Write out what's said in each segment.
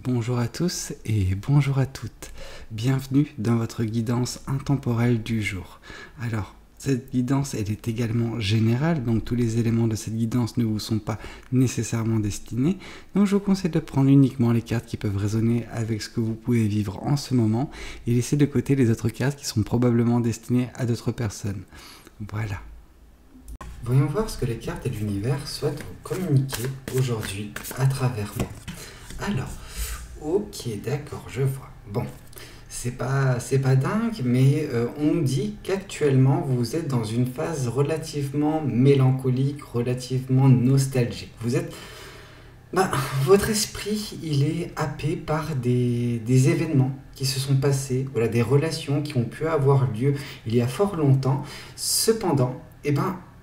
Bonjour à tous et bonjour à toutes. Bienvenue dans votre guidance intemporelle du jour. Alors, cette guidance, elle est également générale, donc tous les éléments de cette guidance ne vous sont pas nécessairement destinés. Donc je vous conseille de prendre uniquement les cartes qui peuvent résonner avec ce que vous pouvez vivre en ce moment et laisser de côté les autres cartes qui sont probablement destinées à d'autres personnes. Voilà. Voyons voir ce que les cartes et l'univers souhaitent vous communiquer aujourd'hui à travers moi. Alors, ok, d'accord, je vois. Bon, c'est pas dingue, mais on nous dit qu'actuellement vous êtes dans une phase relativement mélancolique, relativement nostalgique. Vous êtes, votre esprit, il est happé par des événements qui se sont passés, voilà, des relations qui ont pu avoir lieu il y a fort longtemps. Cependant,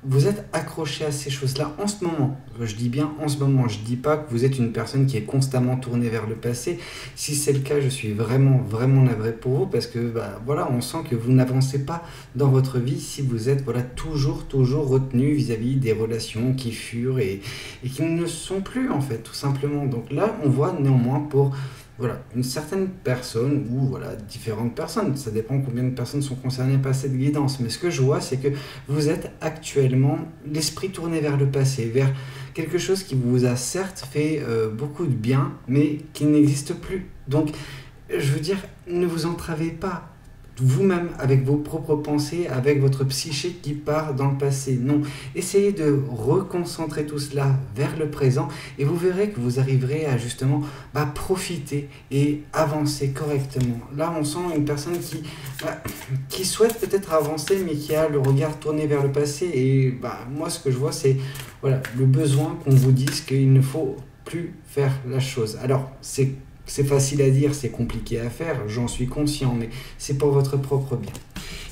vous êtes accroché à ces choses-là en ce moment. Je dis bien en ce moment, je ne dis pas que vous êtes une personne qui est constamment tournée vers le passé. Si c'est le cas, je suis vraiment navré pour vous parce que voilà, on sent que vous n'avancez pas dans votre vie si vous êtes toujours retenu vis-à-vis des relations qui furent et qui ne sont plus en fait, tout simplement. Donc là, on voit néanmoins pour une certaine personne ou différentes personnes, ça dépend combien de personnes sont concernées par cette guidance, mais ce que je vois c'est que vous êtes actuellement l'esprit tourné vers le passé, vers quelque chose qui vous a certes fait beaucoup de bien, mais qui n'existe plus. Donc je veux dire, ne vous entravez pas vous-même avec vos propres pensées, avec votre psyché qui part dans le passé. Non, essayez de reconcentrer tout cela vers le présent et vous verrez que vous arriverez à justement profiter et avancer correctement. Là, on sent une personne qui souhaite peut-être avancer mais qui a le regard tourné vers le passé et moi, ce que je vois, c'est le besoin qu'on vous dise qu'il ne faut plus faire la chose. Alors, c'est facile à dire, c'est compliqué à faire, j'en suis conscient, mais c'est pour votre propre bien.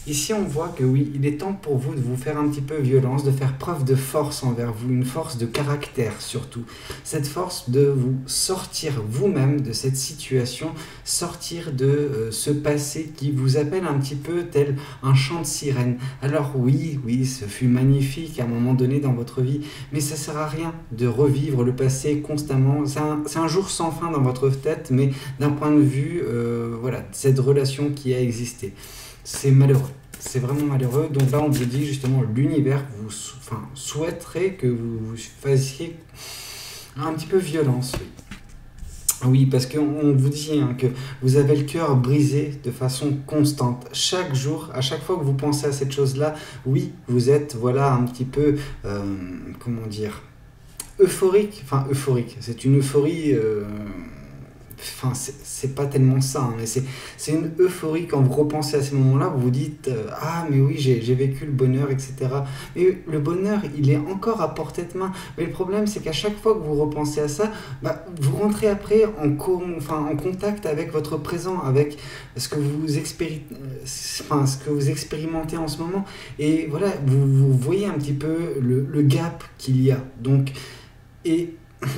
Ici, on voit que oui, il est temps pour vous de vous faire un petit peu violence, de faire preuve de force envers vous, une force de caractère surtout. Cette force de vous sortir vous-même de cette situation, sortir de ce passé qui vous appelle un petit peu tel un chant de sirène. Alors oui, ce fut magnifique à un moment donné dans votre vie, mais ça ne sert à rien de revivre le passé constamment. C'est un jour sans fin dans votre tête, mais d'un point de vue, cette relation qui a existé. C'est malheureux, c'est vraiment malheureux. Donc là, on vous dit justement, l'univers souhaiterait que vous fassiez un petit peu violence. Oui, parce qu'on vous dit que vous avez le cœur brisé de façon constante. Chaque jour, à chaque fois que vous pensez à cette chose-là, oui, vous êtes un petit peu, euphorique. Enfin, euphorique, c'est une euphorie... c'est pas tellement ça, mais c'est une euphorie quand vous repensez à ces moments-là, vous vous dites ah mais oui, j'ai vécu le bonheur, etc. Mais le bonheur, il est encore à portée de main. Mais le problème, c'est qu'à chaque fois que vous repensez à ça, vous rentrez après en contact avec votre présent, avec ce que vous expérimentez en ce moment. Et voilà, vous voyez un petit peu le gap qu'il y a. Donc,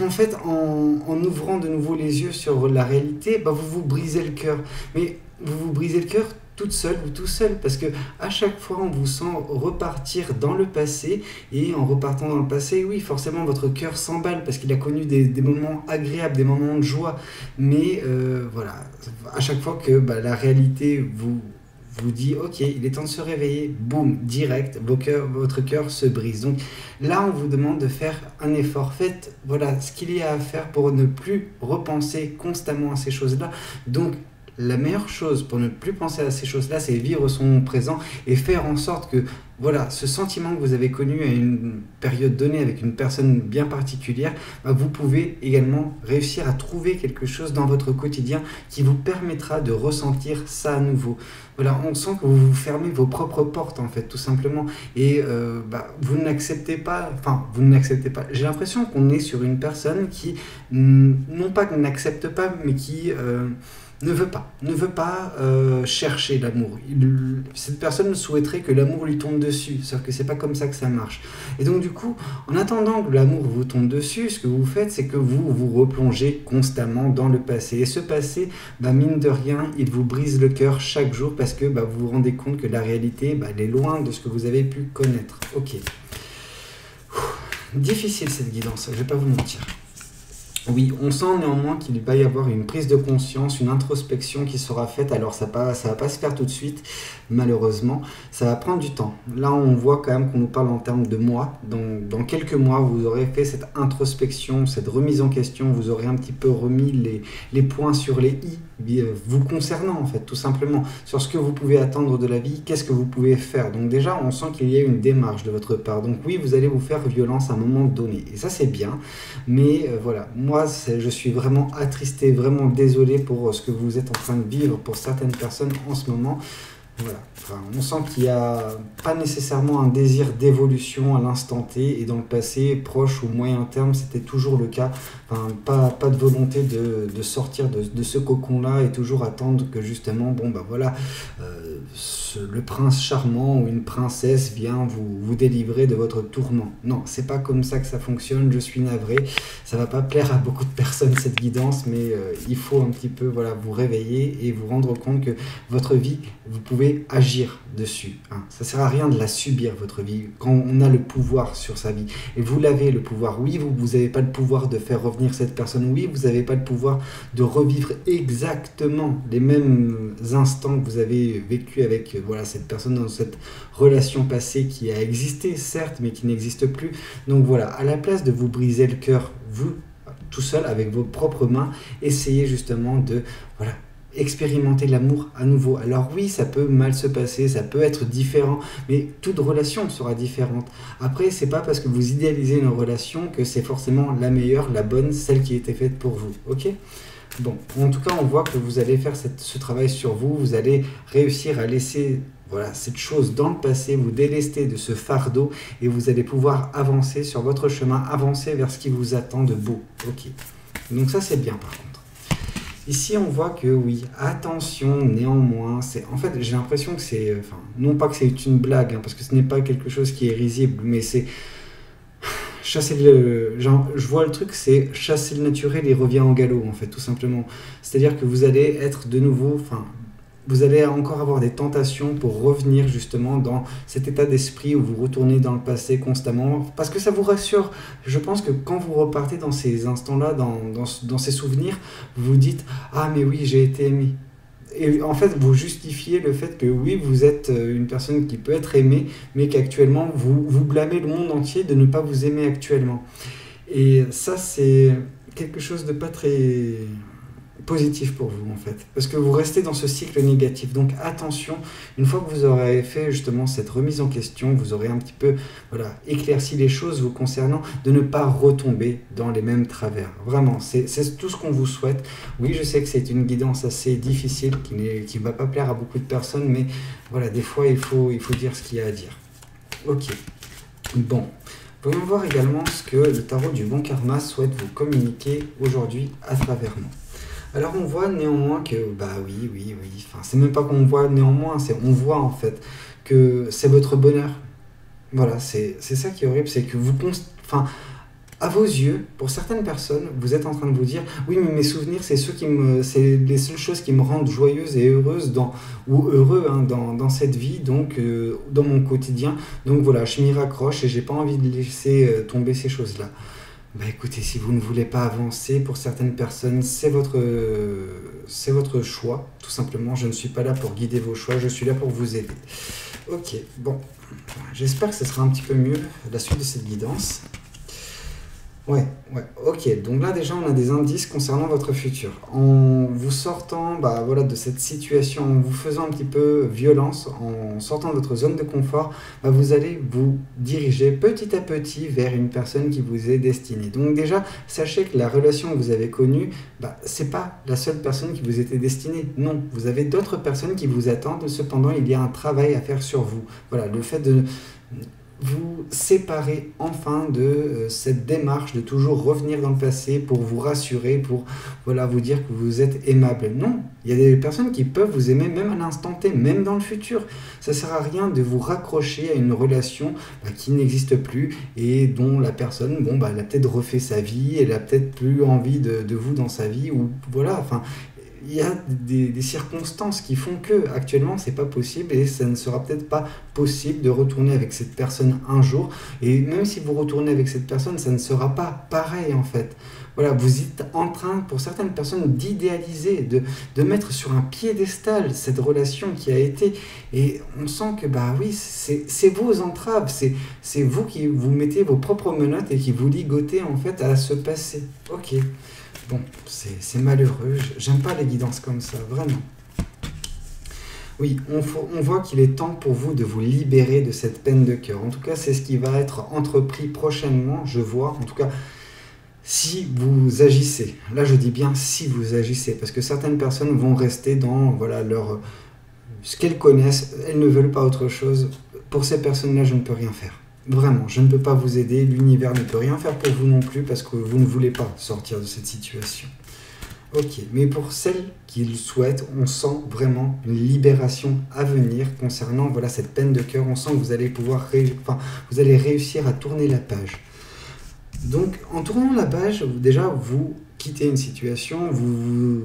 en fait, en ouvrant de nouveau les yeux sur la réalité, vous vous brisez le cœur. Mais vous vous brisez le cœur toute seule ou tout seul, parce que à chaque fois, on vous sent repartir dans le passé, et en repartant dans le passé, oui, forcément, votre cœur s'emballe, parce qu'il a connu des moments agréables, des moments de joie. Mais à chaque fois que la réalité vous dit ok, il est temps de se réveiller, boum, direct, votre cœur se brise. Donc là, on vous demande de faire un effort. Faites ce qu'il y a à faire pour ne plus repenser constamment à ces choses-là. Donc la meilleure chose pour ne plus penser à ces choses-là, c'est vivre son présent et faire en sorte que ce sentiment que vous avez connu à une période donnée avec une personne bien particulière, vous pouvez également réussir à trouver quelque chose dans votre quotidien qui vous permettra de ressentir ça à nouveau. On sent que vous fermez vos propres portes, en fait, tout simplement. Et vous n'acceptez pas, j'ai l'impression qu'on est sur une personne qui, non pas qu'elle n'accepte pas, mais qui... ne veut pas chercher l'amour. Cette personne souhaiterait que l'amour lui tombe dessus, sauf que c'est pas comme ça que ça marche. Et donc du coup, en attendant que l'amour vous tombe dessus, ce que vous faites, c'est que vous vous replongez constamment dans le passé. Et ce passé, mine de rien, il vous brise le cœur chaque jour parce que vous vous rendez compte que la réalité, elle est loin de ce que vous avez pu connaître. Ok. Difficile cette guidance, je vais pas vous mentir. Oui, on sent néanmoins qu'il va y avoir une prise de conscience, une introspection qui sera faite. Alors ça va pas se faire tout de suite, malheureusement. Ça va prendre du temps. Là, on voit quand même qu'on nous parle en termes de mois. Dans quelques mois, vous aurez fait cette introspection, cette remise en question. Vous aurez un petit peu remis les points sur les i vous concernant, en fait, tout simplement. Sur ce que vous pouvez attendre de la vie, qu'est-ce que vous pouvez faire. Donc déjà, on sent qu'il y a une démarche de votre part. Donc oui, vous allez vous faire violence à un moment donné. Et ça, c'est bien. Mais voilà, moi, je suis vraiment attristé, vraiment désolé pour ce que vous êtes en train de vivre pour certaines personnes en ce moment. Voilà. Enfin, on sent qu'il n'y a pas nécessairement un désir d'évolution à l'instant T, et dans le passé, proche ou moyen terme, c'était toujours le cas. Enfin, pas de volonté de sortir de ce cocon-là et toujours attendre que justement, bon bah voilà, le prince charmant ou une princesse vient vous délivrer de votre tourment. Non, c'est pas comme ça que ça fonctionne, je suis navré. Ça va pas plaire à beaucoup de personnes cette guidance, mais il faut un petit peu voilà, vous réveiller et vous rendre compte que votre vie, vous pouvez agir dessus. Hein. Ça sert à rien de la subir, votre vie, quand on a le pouvoir sur sa vie. Et vous l'avez, le pouvoir. Oui, vous n'avez pas le pouvoir de faire revenir cette personne. Oui, vous n'avez pas le pouvoir de revivre exactement les mêmes instants que vous avez vécu avec voilà, cette personne dans cette relation passée qui a existé, certes, mais qui n'existe plus. Donc voilà, à la place de vous briser le cœur, vous, tout seul, avec vos propres mains, essayez justement de... voilà, expérimenter l'amour à nouveau. Alors oui, ça peut mal se passer, ça peut être différent, mais toute relation sera différente. Après, c'est pas parce que vous idéalisez une relation que c'est forcément la meilleure, la bonne, celle qui a été faite pour vous. Ok ? Bon, en tout cas, on voit que vous allez faire ce travail sur vous, vous allez réussir à laisser voilà, cette chose dans le passé, vous délester de ce fardeau et vous allez pouvoir avancer sur votre chemin, avancer vers ce qui vous attend de beau. Ok. Donc ça, c'est bien par contre. Ici, on voit que oui, attention, néanmoins, en fait, j'ai l'impression que c'est, enfin, non pas que c'est une blague, hein, parce que ce n'est pas quelque chose qui est risible, mais c'est chasser genre, je vois le truc, c'est chasser le naturel et revient en galop, en fait, tout simplement. C'est-à-dire que vous allez être de nouveau, enfin, vous allez encore avoir des tentations pour revenir justement dans cet état d'esprit où vous retournez dans le passé constamment, parce que ça vous rassure. Je pense que quand vous repartez dans ces instants-là, dans ces souvenirs, vous vous dites « Ah mais oui, j'ai été aimé ». Et en fait, vous justifiez le fait que oui, vous êtes une personne qui peut être aimée, mais qu'actuellement, vous blâmez le monde entier de ne pas vous aimer actuellement. Et ça, c'est quelque chose de pas très positif pour vous en fait, parce que vous restez dans ce cycle négatif. Donc attention, une fois que vous aurez fait justement cette remise en question, vous aurez un petit peu voilà, éclairci les choses vous concernant, de ne pas retomber dans les mêmes travers. Vraiment, c'est tout ce qu'on vous souhaite. Oui, je sais que c'est une guidance assez difficile qui ne va pas plaire à beaucoup de personnes, mais voilà, des fois il faut dire ce qu'il y a à dire. Ok, bon. Voyons voir également ce que le tarot du bon karma souhaite vous communiquer aujourd'hui à travers moi. Alors on voit néanmoins que, bah oui, enfin c'est même pas qu'on voit néanmoins, c'est on voit en fait que c'est votre bonheur. Voilà, c'est ça qui est horrible, c'est que vous, enfin, à vos yeux, pour certaines personnes, vous êtes en train de vous dire, oui mais mes souvenirs c'est c'est les seules choses qui me rendent joyeuse et heureuse ou heureux hein, dans cette vie, donc dans mon quotidien, donc voilà, je m'y raccroche et j'ai pas envie de laisser tomber ces choses-là. Bah écoutez, si vous ne voulez pas avancer, pour certaines personnes, c'est votre choix, tout simplement. Je ne suis pas là pour guider vos choix, je suis là pour vous aider. Ok, bon, j'espère que ce sera un petit peu mieux, la suite de cette guidance. Ouais, ok. Donc là, déjà, on a des indices concernant votre futur. En vous sortant bah, voilà, de cette situation, en vous faisant un petit peu violence, en sortant de votre zone de confort, bah, vous allez vous diriger petit à petit vers une personne qui vous est destinée. Donc déjà, sachez que la relation que vous avez connue, bah, c'est pas la seule personne qui vous était destinée. Non, vous avez d'autres personnes qui vous attendent. Cependant, il y a un travail à faire sur vous. Voilà, le fait de vous séparez enfin de cette démarche de toujours revenir dans le passé pour vous rassurer, pour voilà, vous dire que vous êtes aimable. Non, il y a des personnes qui peuvent vous aimer même à l'instant T, même dans le futur. Ça ne sert à rien de vous raccrocher à une relation qui n'existe plus et dont la personne, elle a peut-être refait sa vie, elle a peut-être plus envie de vous dans sa vie, ou voilà, enfin... il y a des circonstances qui font que actuellement c'est pas possible et ça ne sera peut-être pas possible de retourner avec cette personne un jour. Et même si vous retournez avec cette personne, ça ne sera pas pareil en fait. Voilà, vous êtes en train, pour certaines personnes, d'idéaliser, de mettre sur un piédestal cette relation qui a été. Et on sent que, bah oui, c'est vos entraves, c'est vous qui vous mettez vos propres menottes et qui vous ligotez en fait à ce passé. Ok, bon, c'est malheureux, j'aime pas les guidances comme ça, vraiment. Oui, on voit qu'il est temps pour vous de vous libérer de cette peine de cœur. En tout cas, c'est ce qui va être entrepris prochainement, je vois, en tout cas. Si vous agissez, là je dis bien si vous agissez, parce que certaines personnes vont rester dans voilà, ce qu'elles connaissent, elles ne veulent pas autre chose. Pour ces personnes-là, je ne peux rien faire. Vraiment, je ne peux pas vous aider, l'univers ne peut rien faire pour vous non plus, parce que vous ne voulez pas sortir de cette situation. Ok, mais pour celles qui le souhaitent, on sent vraiment une libération à venir concernant voilà, cette peine de cœur. On sent que vous allez vous allez réussir à tourner la page. Donc, en tournant la page, déjà, vous quittez une situation, vous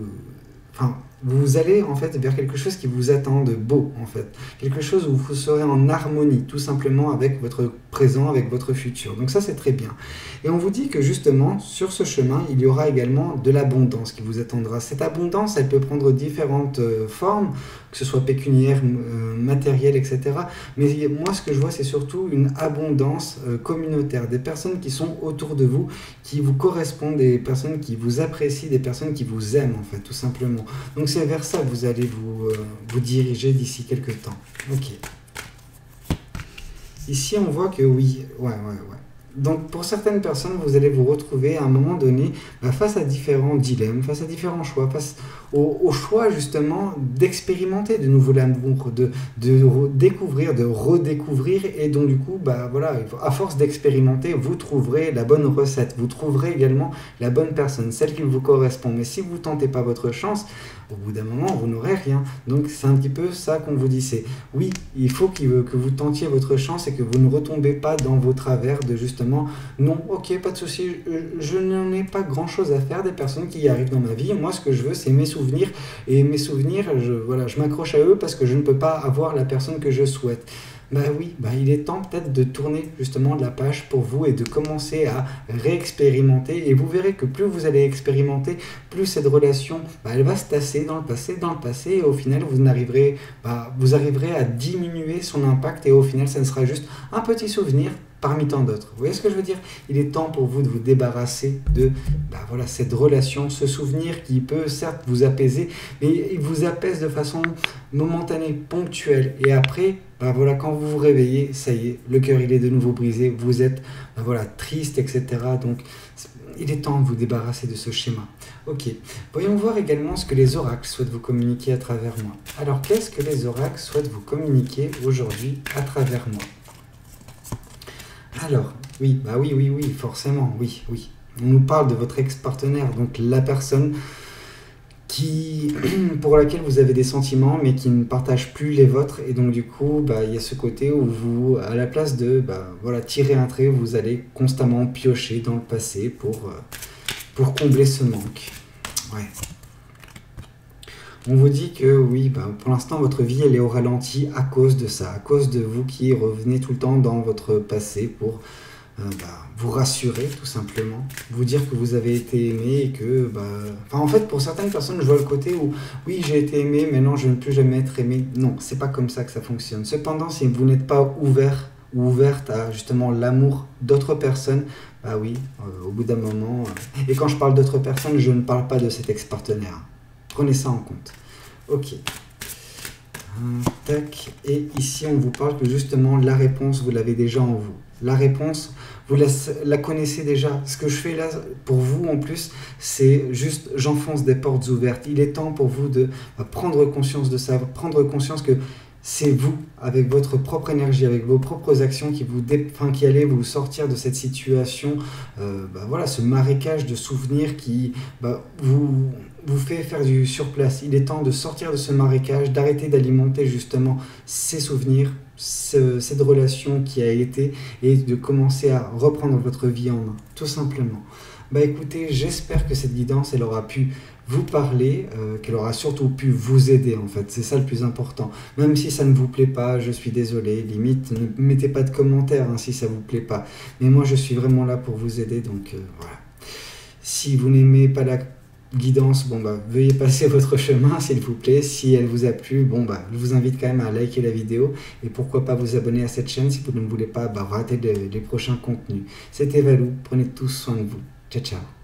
allez en fait vers quelque chose qui vous attend de beau, en fait. Quelque chose où vous serez en harmonie, tout simplement, avec votre présent, avec votre futur. Donc ça, c'est très bien. Et on vous dit que justement, sur ce chemin, il y aura également de l'abondance qui vous attendra. Cette abondance, elle peut prendre différentes formes, que ce soit pécuniaire, matérielle, etc. Mais moi, ce que je vois, c'est surtout une abondance communautaire. Des personnes qui sont autour de vous, qui vous correspondent, des personnes qui vous apprécient, des personnes qui vous aiment, en fait, tout simplement. Donc c'est vers ça que vous allez vous diriger d'ici quelques temps. Ok. Ici, on voit que oui, ouais. Donc pour certaines personnes, vous allez vous retrouver à un moment donné face à différents dilemmes, face à différents choix, face au choix justement d'expérimenter de nouveau l'amour, de découvrir, de redécouvrir, et donc du coup, voilà, à force d'expérimenter, vous trouverez la bonne recette, vous trouverez également la bonne personne, celle qui vous correspond. Mais si vous ne tentez pas votre chance, au bout d'un moment, vous n'aurez rien. Donc c'est un petit peu ça qu'on vous dit, c'est oui, il faut que vous tentiez votre chance et que vous ne retombez pas dans vos travers de justement, non, ok, pas de souci, je n'en ai pas grand chose à faire des personnes qui arrivent dans ma vie. Moi, ce que je veux, c'est mes souvenirs, et mes souvenirs, je m'accroche à eux parce que je ne peux pas avoir la personne que je souhaite. Oui, il est temps peut-être de tourner justement de la page pour vous et de commencer à réexpérimenter. Et vous verrez que plus vous allez expérimenter, plus cette relation, elle va se tasser dans le passé, et au final, vous arriverez à diminuer son impact, et au final, ça ne sera juste un petit souvenir parmi tant d'autres. Vous voyez ce que je veux dire? Il est temps pour vous de vous débarrasser de cette relation, ce souvenir qui peut certes vous apaiser, mais il vous apaise de façon momentanée, ponctuelle. Et après, quand vous vous réveillez, ça y est, le cœur il est de nouveau brisé, vous êtes triste, etc. Donc il est temps de vous débarrasser de ce schéma. Ok, voyons voir également ce que les oracles souhaitent vous communiquer à travers moi. Alors, qu'est-ce que les oracles souhaitent vous communiquer aujourd'hui à travers moi? Alors, oui, forcément, oui. On nous parle de votre ex-partenaire, donc la personne pour laquelle vous avez des sentiments, mais qui ne partage plus les vôtres. Et donc, du coup, il y a ce côté où vous, à la place de tirer un trait, vous allez constamment piocher dans le passé pour combler ce manque. Ouais. On vous dit que oui, pour l'instant, votre vie, elle est au ralenti à cause de ça, à cause de vous qui revenez tout le temps dans votre passé pour vous rassurer, tout simplement. Vous dire que vous avez été aimé et que... en fait, pour certaines personnes, je vois le côté où, oui, j'ai été aimé, mais non, je ne peux plus jamais être aimé. Non, c'est pas comme ça que ça fonctionne. Cependant, si vous n'êtes pas ouvert ou ouverte à justement l'amour d'autres personnes, au bout d'un moment... Et quand je parle d'autres personnes, je ne parle pas de cet ex-partenaire. Prenez ça en compte. Ok. Tac. Et ici, on vous parle que justement, la réponse, vous l'avez déjà en vous. La réponse, vous la connaissez déjà. Ce que je fais là, pour vous, en plus, c'est juste, j'enfonce des portes ouvertes. Il est temps pour vous de prendre conscience de ça, prendre conscience que c'est vous, avec votre propre énergie, avec vos propres actions qui allez vous sortir de cette situation, ce marécage de souvenirs qui vous fait faire du surplace. Il est temps de sortir de ce marécage, d'arrêter d'alimenter justement ces souvenirs, cette relation qui a été, et de commencer à reprendre votre vie en main, tout simplement. Écoutez, j'espère que cette guidance, elle aura pu vous parler, qu'elle aura surtout pu vous aider en fait. C'est ça le plus important. Même si ça ne vous plaît pas, je suis désolé, limite, ne mettez pas de commentaires hein, si ça ne vous plaît pas. Mais moi je suis vraiment là pour vous aider, donc voilà. Si vous n'aimez pas la guidance, bon bah veuillez passer votre chemin s'il vous plaît. Si elle vous a plu, bon bah je vous invite quand même à liker la vidéo et pourquoi pas vous abonner à cette chaîne si vous ne voulez pas rater les prochains contenus. C'était Valou, prenez tous soin de vous. Ciao ciao.